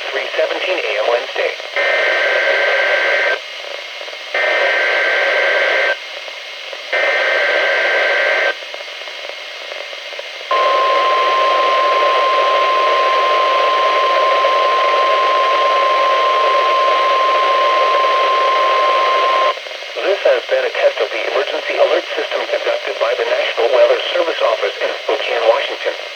3:17 a.m. Wednesday. This has been a test of the emergency alert system conducted by the National Weather Service Office in Spokane, Washington.